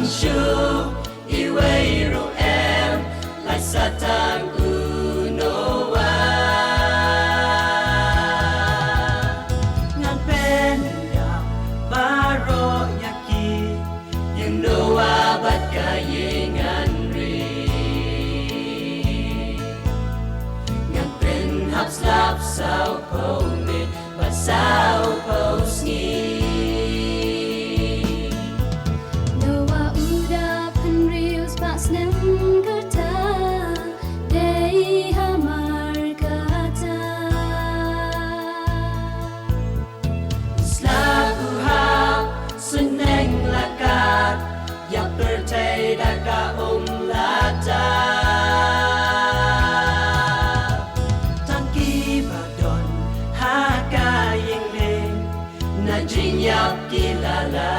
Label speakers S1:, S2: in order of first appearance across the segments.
S1: shu iwe ro em lại Satan unoa ngan pen ya baro yaki yang noa bat kayengan ri ngan pen hap slap sao po me bat sao po ski Yap kilala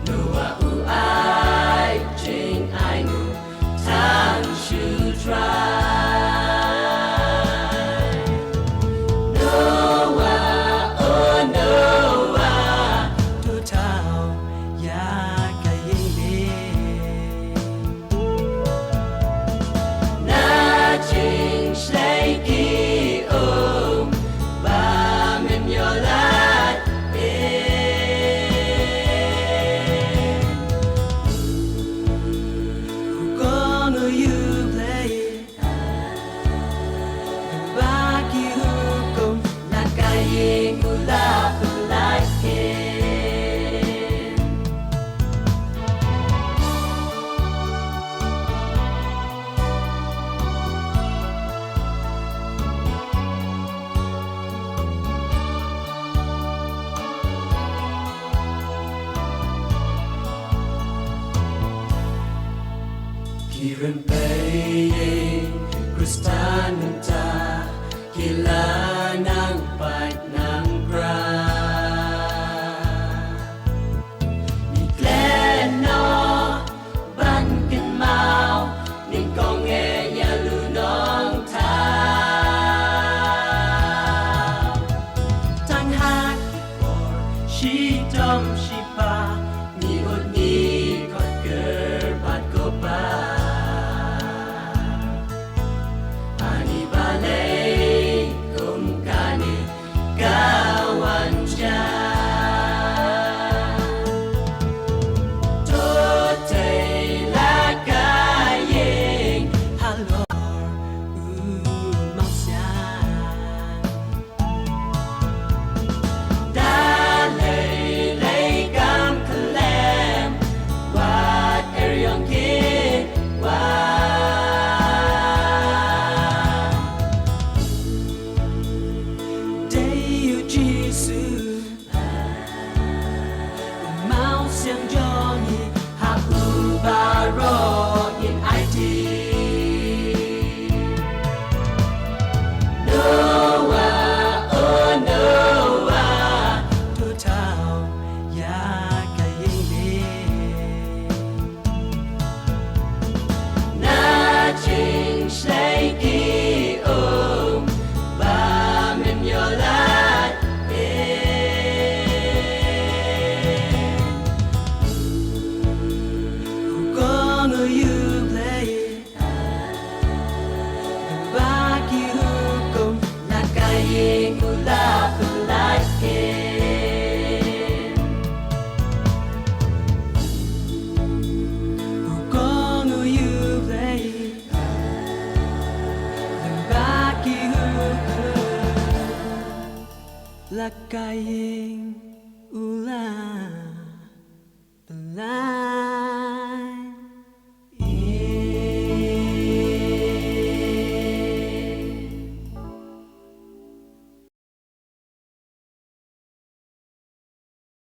S1: Noa uai jing ai nu tang shu try Noa oh Noa tu tao ya ka yin le na jing shlai ki Kiran bay Kristan ta kila nang bait nang bra Ni klen no ban kin mau ning kong e ya lu nong ta Tan hak or she dom she pa ni od ni